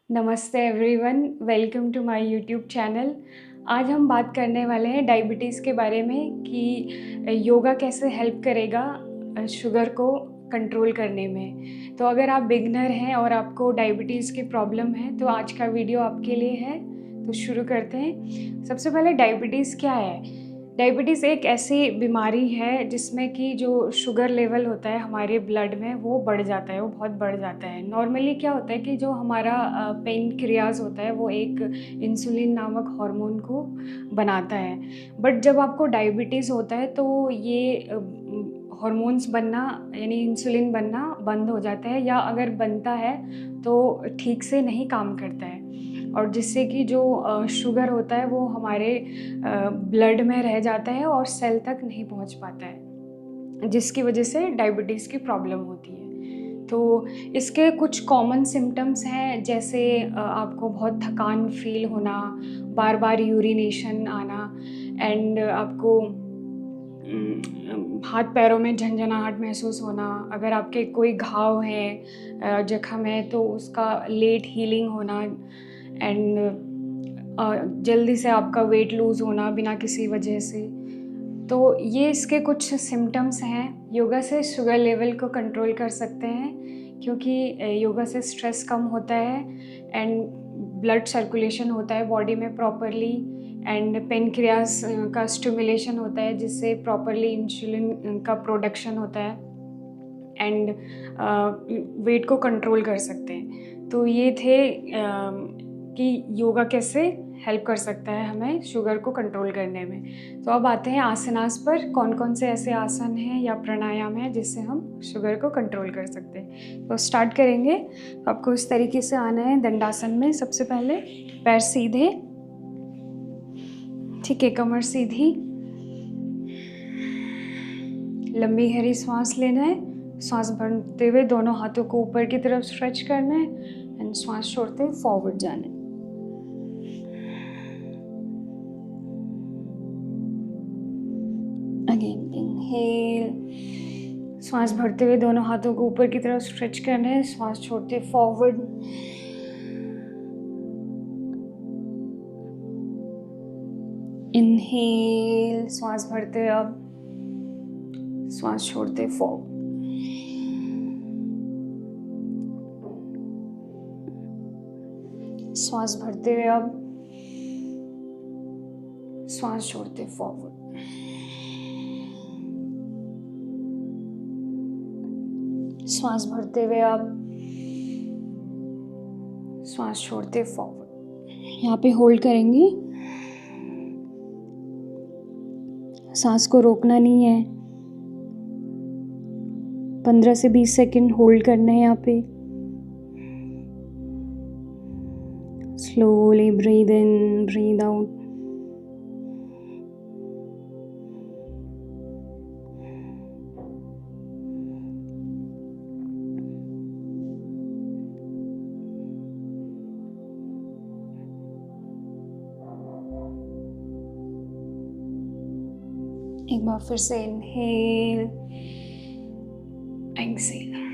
नमस्ते everyone, welcome to my YouTube channel. आज हम बात करने वाले हैं डायबिटीज़ के बारे में कि योगा कैसे हेल्प करेगा शुगर को कंट्रोल करने में। तो अगर आप बिगिनर हैं और आपको डायबिटीज़ की प्रॉब्लम है तो आज का वीडियो आपके लिए है। तो शुरू करते हैं। सबसे पहले डायबिटीज़ क्या है? डायबिटीज़ एक ऐसी बीमारी है जिसमें कि जो शुगर लेवल होता है हमारे ब्लड में वो बढ़ जाता है, वो बहुत बढ़ जाता है। नॉर्मली क्या होता है कि जो हमारा पेनक्रियाज़ होता है वो एक इंसुलिन नामक हार्मोन को बनाता है। बट जब आपको डायबिटीज़ होता है तो ये हार्मोन्स बनना यानी इंसुलिन बनना बंद हो जाता है, या अगर बनता है तो ठीक से नहीं काम करता है, और जिससे कि जो शुगर होता है वो हमारे ब्लड में रह जाता है और सेल तक नहीं पहुंच पाता है, जिसकी वजह से डायबिटीज़ की प्रॉब्लम होती है। तो इसके कुछ कॉमन सिम्टम्स हैं, जैसे आपको बहुत थकान फील होना, बार बार यूरिनेशन आना, एंड आपको हाथ पैरों में झंझनाहट महसूस होना। अगर आपके कोई घाव है, जख्म है, तो उसका लेट हीलिंग होना, एंड जल्दी से आपका वेट लूज़ होना बिना किसी वजह से। तो ये इसके कुछ सिम्टम्स हैं। योगा से शुगर लेवल को कंट्रोल कर सकते हैं, क्योंकि योगा से स्ट्रेस कम होता है, एंड ब्लड सर्कुलेशन होता है बॉडी में प्रॉपरली, एंड पेनक्रियास का स्टिमुलेशन होता है जिससे प्रॉपरली इंसुलिन का प्रोडक्शन होता है, एंड वेट को कंट्रोल कर सकते हैं। तो ये थे कि योगा कैसे हेल्प कर सकता है हमें शुगर को कंट्रोल करने में। तो अब आते हैं आसनास पर। कौन कौन से ऐसे आसन हैं या प्राणायाम हैं जिससे हम शुगर को कंट्रोल कर सकते हैं। तो स्टार्ट करेंगे। तो आपको इस तरीके से आना है दंडासन में। सबसे पहले पैर सीधे, ठीक है, कमर सीधी, लंबी गहरी सांस लेना है। सांस भरते हुए दोनों हाथों को ऊपर की तरफ स्ट्रेच करना है, एंड सांस छोड़ते हुए फॉरवर्ड जाना है। अगेन इनहेल, सांस भरते हुए दोनों हाथों को ऊपर की तरफ स्ट्रेच करना है, सांस छोड़ते फॉरवर्ड। इनहेल, सांस भरते हुए अब, सांस छोड़ते फॉरवर्ड। सांस भरते हुए अब, सांस छोड़ते फॉरवर्ड। सांस भरते हुए अब, सांस छोड़ते फॉरवर्ड। यहाँ पे होल्ड करेंगे। सांस को रोकना नहीं है। 15 से 20 सेकंड होल्ड करना है यहाँ पे। Slowly breathe in, breathe out. एक बार फिर से इनहेल, एक्सहेल।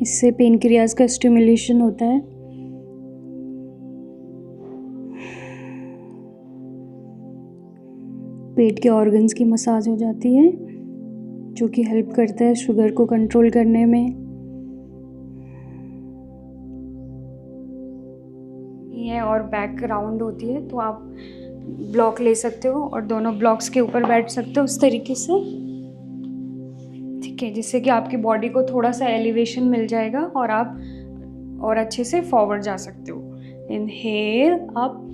इससे पेनक्रियाज का स्टिमुलेशन होता है। पेट के ऑर्गन्स की मसाज हो जाती है, जो कि हेल्प करता है शुगर को कंट्रोल करने में। ये और बैक राउंड होती है, तो आप ब्लॉक ले सकते हो और दोनों ब्लॉक्स के ऊपर बैठ सकते हो उस तरीके से, ठीक है, जिससे कि आपकी बॉडी को थोड़ा सा एलिवेशन मिल जाएगा और आप और अच्छे से फॉरवर्ड जा सकते हो। इनहेल अप,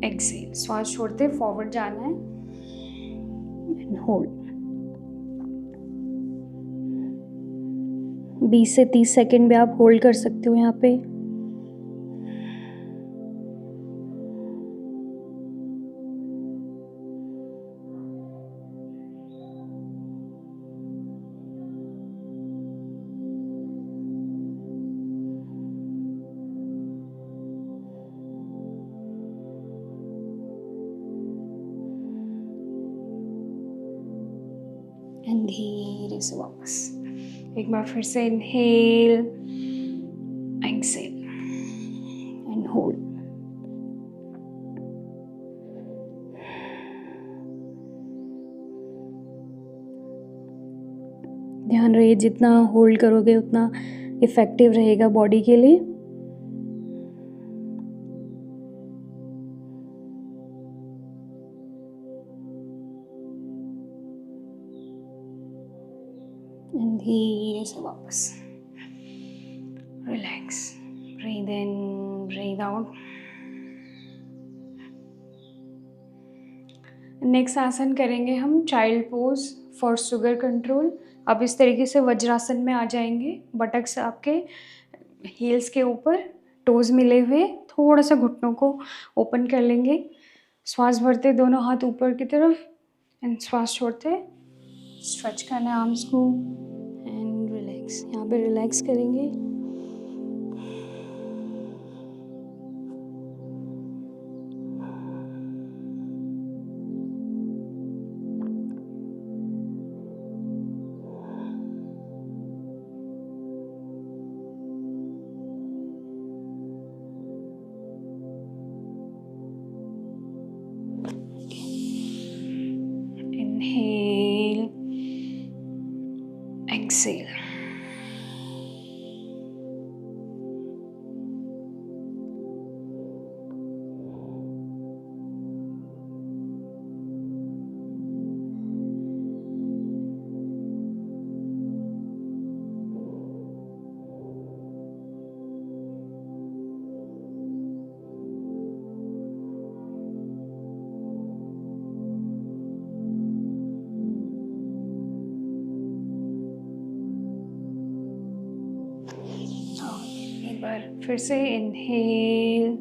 एक्सहेल, सांस छोड़ते फॉरवर्ड जाना है, एंड होल्ड। 20 से 30 सेकंड भी आप होल्ड कर सकते हो यहाँ पे। Inhale, धीरे से वापस। एक बार फिर से इनहेल, एक्सेल एंड होल्ड। ध्यान रहे जितना होल्ड करोगे उतना इफेक्टिव रहेगा बॉडी के लिए। धीरे से वापस relax, breathe in, breathe out. Next आसन करेंगे हम child pose for sugar control. आप इस तरीके से वज्रासन में आ जाएंगे, बटक से आपके हील्स के ऊपर, टोज मिले हुए, थोड़ा सा घुटनों को ओपन कर लेंगे। श्वास भरते दोनों हाथ ऊपर की तरफ एंड श्वास छोड़ते स्ट्रेच करना आर्म्स को एंड रिलैक्स। यहाँ पे रिलैक्स करेंगे। Inhale, exhale. फिर से इनहेल,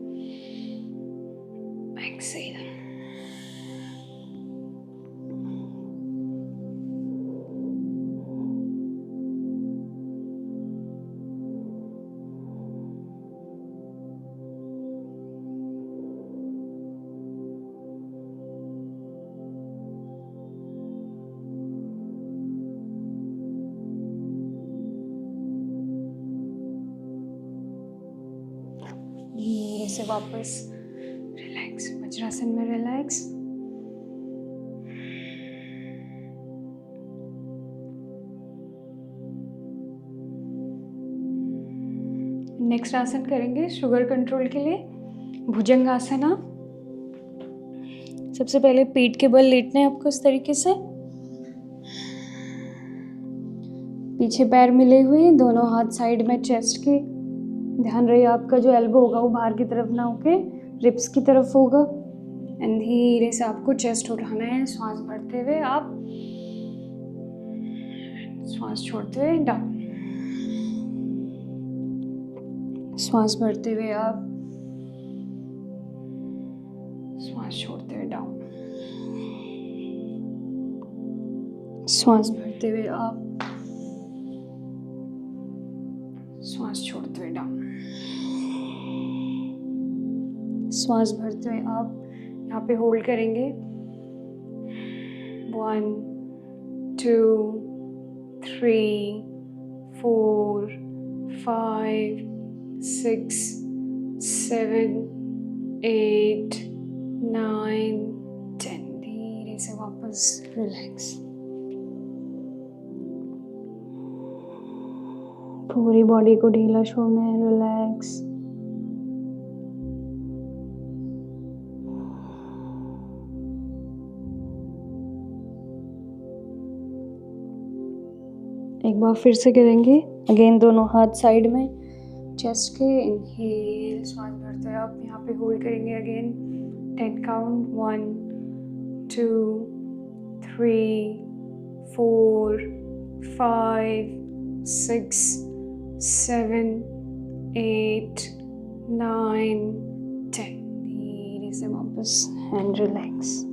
एक्सेल। धीरे से वापस रिलैक्स, वज्रासन में रिलैक्स। नेक्स्ट आसन करेंगे शुगर कंट्रोल के लिए भुजंगासना। सबसे पहले पीठ के बल लेटना है आपको इस तरीके से, पीछे पैर मिले हुए, दोनों हाथ साइड में चेस्ट के। ध्यान रहे आपका जो एल्बो होगा वो बाहर की तरफ ना होके रिब्स की तरफ होगा। एंड धीरे से आपको चेस्ट उठाना है, श्वास भरते हुए आप, श्वास छोड़ते हुए डाउन, श्वास भरते हुए आप, श्वास छोड़ते हुए डाउन, श्वास भरते हुए आप, श्वास छोड़ते हुए डाउन, श्वास भरते हुए आप। यहाँ पे होल्ड करेंगे 1 2 3 4 5 6 7 8 9 10। धीरे से वापस रिलैक्स, पूरी बॉडी को ढीला छोड़ना है, रिलैक्स। एक बार फिर से करेंगे, अगेन दोनों हाथ साइड में चेस्ट के। इनहेल, श्वास भरते हुए आप यहाँ पे होल्ड करेंगे अगेन 10 काउंट, 1 2 3 4 5 6 7 8 9 10। धीरे से वापस एंड रिलैक्स।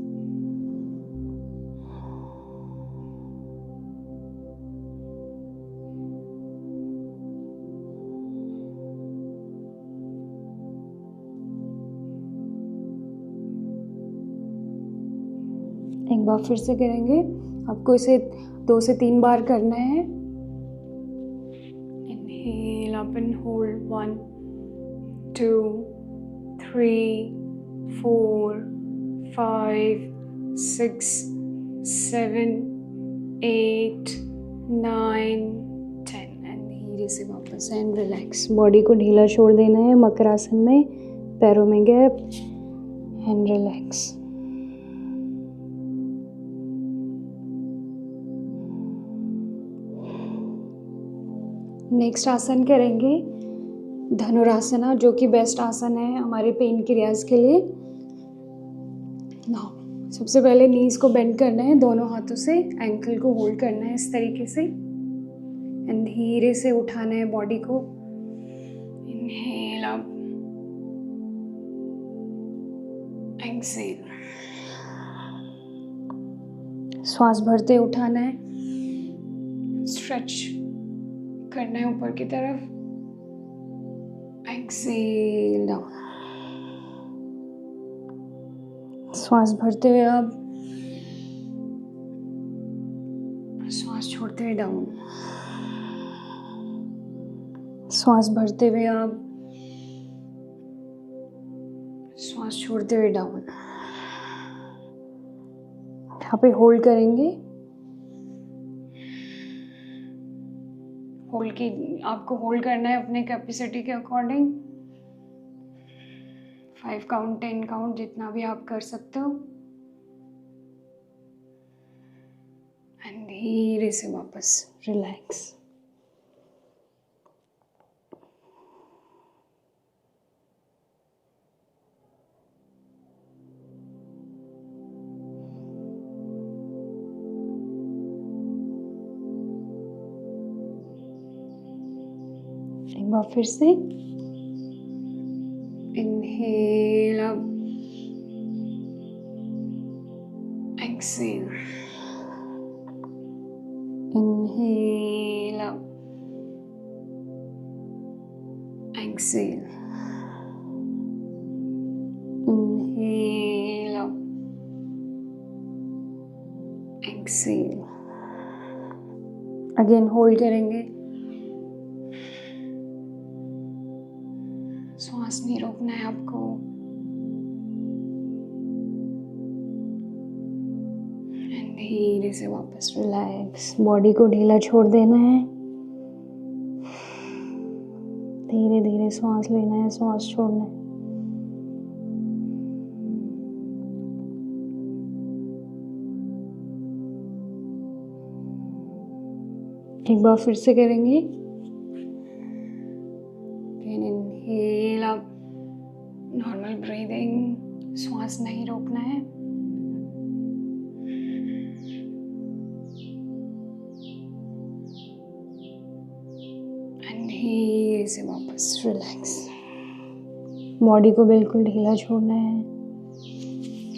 एक बार फिर से करेंगे। आपको इसे 2 से 3 बार करना है। Inhale up and hold 1 2 3 4 5 6 7 8 9 10 and धीरे से वापस एंड रिलैक्स। बॉडी को ढीला छोड़ देना है मकरासन में, पैरों में गैप एंड रिलैक्स। नेक्स्ट आसन करेंगे धनुरासना, जो कि बेस्ट आसन है हमारे पेन के रियाज के लिए। नाउ सबसे पहले नीज को बेंड करना है, दोनों हाथों से एंकल को होल्ड करना है इस तरीके से एंड धीरे से उठाना है बॉडी को। इनहेल अप, एक्सहेल, श्वास भरते उठाना है, स्ट्रेच करना है ऊपर की तरफ, एक्सहेल डाउन। श्वास भरते हुए अब श्वास छोड़ते हुए डाउन, श्वास भरते हुए अब श्वास छोड़ते हुए डाउन। यहाँ पे होल्ड करेंगे। होल्ड की आपको होल्ड करना है अपने कैपेसिटी के अकॉर्डिंग, 5 काउंट 10 काउंट जितना भी आप कर सकते हो एंड धीरे से वापस रिलैक्स। एक बार फिर से inhale up, exhale, inhale up, exhale, inhale up, exhale. Again hold करेंगे, सांस नहीं रोकना है आपको एंड धीरे से वापस रिलैक्स। बॉडी को ढीला छोड़ देना है, धीरे धीरे सांस लेना है, सांस छोड़ना है। एक बार फिर से करेंगे। इनहेल अप, नॉर्मल ब्रीदिंग, श्वास नहीं रोकना है। एंड धीरे से वापस रिलैक्स। बॉडी को बिल्कुल ढीला छोड़ना है।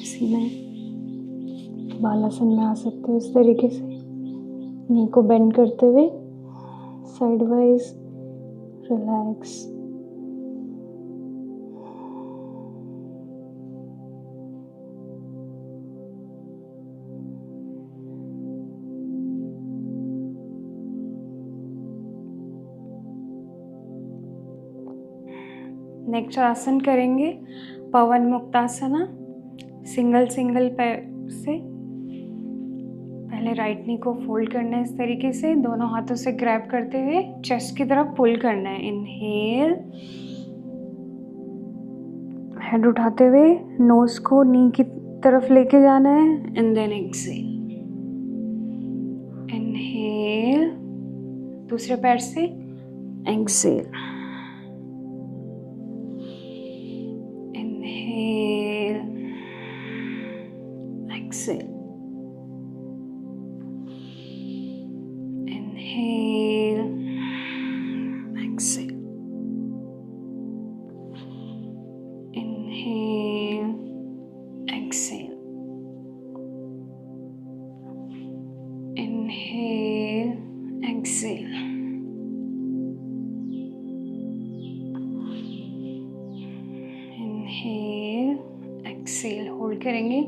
इसी में बालासन में आ सकते हो इस तरीके से, नी को बेंड करते हुए साइड वाइज रिलैक्स। नेक्स्ट आसन करेंगे पवन मुक्तासना, सिंगल पैर से। पहले राइट नी को फोल्ड करना है इस तरीके से, दोनों हाथों से ग्रैब करते हुए चेस्ट की तरफ पुल करना है। इनहेल, हेड उठाते हुए नोज को नी की तरफ लेके जाना है एंड देन एक्सहेल। इनहेल, दूसरे पैर से exhale, inhale, exhale, inhale, exhale, inhale, exhale, inhale, exhale, inhale, exhale। Hold करेंगे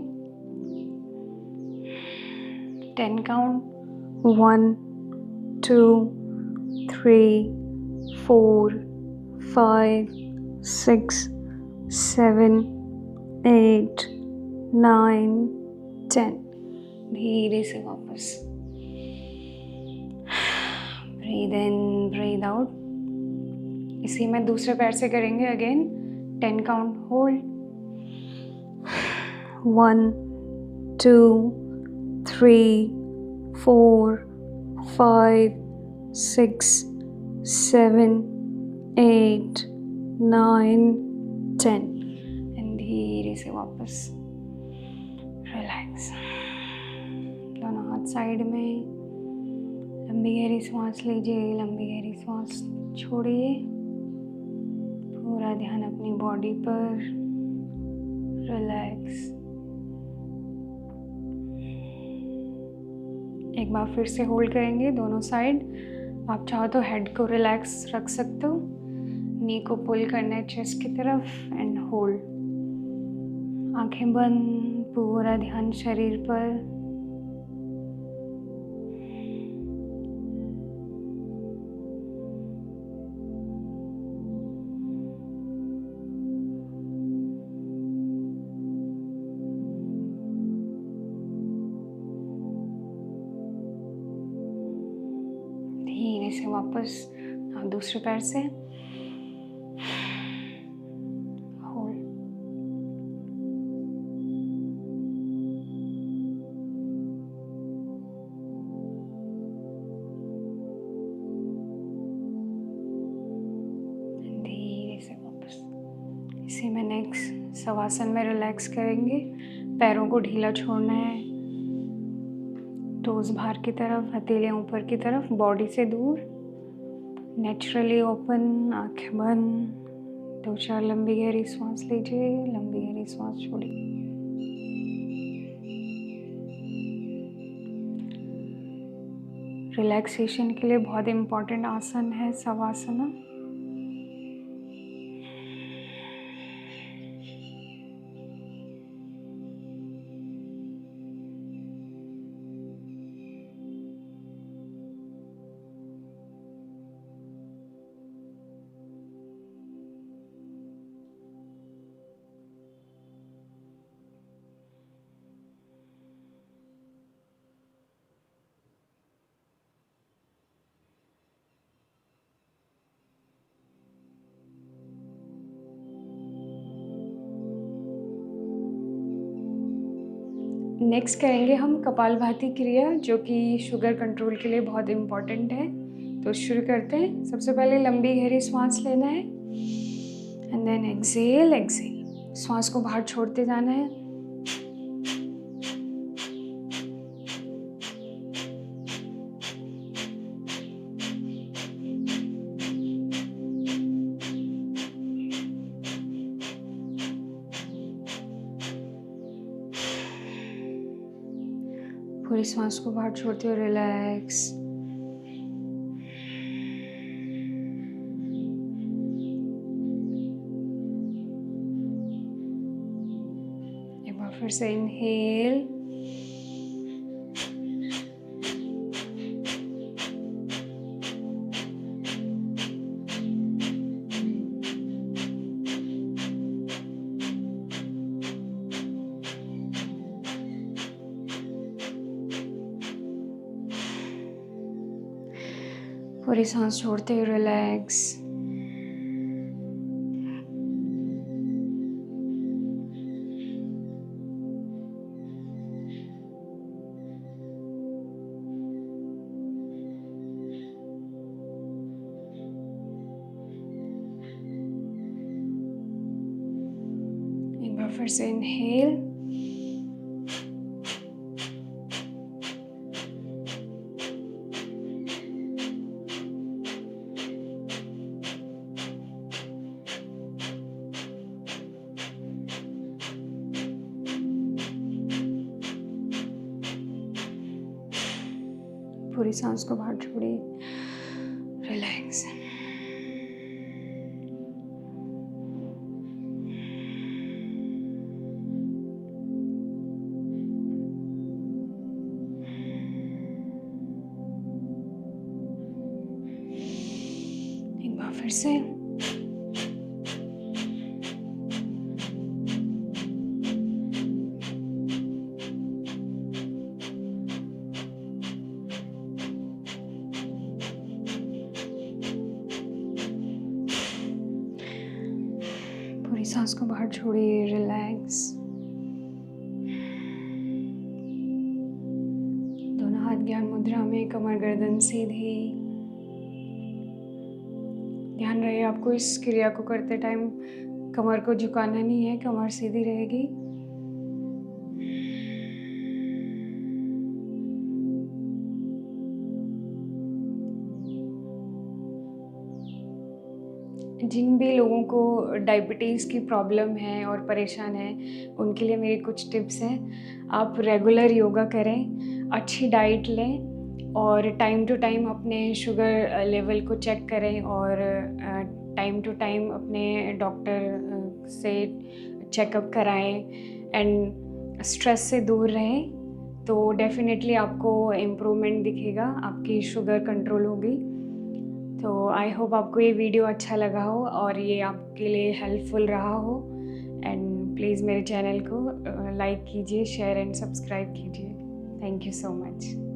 10 काउंट 1 2 3 4 5 6 7 8 9 10। धीरे से वापस ब्रीद इन ब्रीद आउट। इसी में दूसरे पैर से करेंगे अगेन 10 काउंट होल्ड 1 2 3 4 5 6 7 8 9 10 एंड धीरे से वापस रिलैक्स। दोनों हाथ साइड में, लंबी गहरी सांस लीजिए, लंबी गहरी सांस छोड़िए। पूरा ध्यान अपनी बॉडी पर, रिलैक्स। एक बार फिर से होल्ड करेंगे दोनों साइड। आप चाहो तो हेड को रिलैक्स रख सकते हो, नी को पुल करना है चेस्ट की तरफ एंड होल्ड। आंखें बंद, पूरा ध्यान शरीर पर। धीरे से वापस आप दूसरे पैर से होल्ड। धीरे से वापस। इसी में नेक्स्ट शवासन में रिलैक्स करेंगे। पैरों को ढीला छोड़ना है, टोज बाहर की तरफ, हथेलियाँ ऊपर की तरफ, बॉडी से दूर। नेचुरली ओपन, आंखें बंद। 2-4 लंबी गहरी सांस लीजिए, लंबी गहरी सांस छोड़िए। रिलैक्सेशन के लिए बहुत इम्पॉर्टेंट आसन है शवासना। नेक्स्ट करेंगे हम कपालभाति क्रिया, जो कि शुगर कंट्रोल के लिए बहुत इम्पॉर्टेंट है। तो शुरू करते हैं। सबसे पहले लंबी गहरी सांस लेना है एंड देन एक्सेल एक्सेल। सांस को बाहर छोड़ते जाना है। पूरी सांस को बाहर छोड़ते हुए रिलैक्स। एक बार फिर से इनहेल, पूरी सांस छोड़ते हुए रिलैक्स। एक बार फिर से इनहेल, पूरी सांस को बाहर छोड़िए, रिलैक्स। फिर से। पूरी सांस को बाहर छोड़िए, रिलैक्स। दोनों हाथ ज्ञान मुद्रा में, कमर गर्दन सीधी। ध्यान रहे आपको इस क्रिया को करते टाइम कमर को झुकाना नहीं है, कमर सीधी रहेगी। जिन भी लोगों को डायबिटीज़ की प्रॉब्लम है और परेशान हैं, उनके लिए मेरे कुछ टिप्स हैं। आप रेगुलर योगा करें, अच्छी डाइट लें और टाइम टू टाइम अपने शुगर लेवल को चेक करें और टाइम टू टाइम अपने डॉक्टर से चेकअप कराएं एंड स्ट्रेस से दूर रहें, तो डेफिनेटली आपको इम्प्रूवमेंट दिखेगा, आपकी शुगर कंट्रोल होगी। तो आई होप आपको ये वीडियो अच्छा लगा हो और ये आपके लिए हेल्पफुल रहा हो। एंड प्लीज़ मेरे चैनल को लाइक कीजिए, शेयर एंड सब्सक्राइब कीजिए। Thank you so much.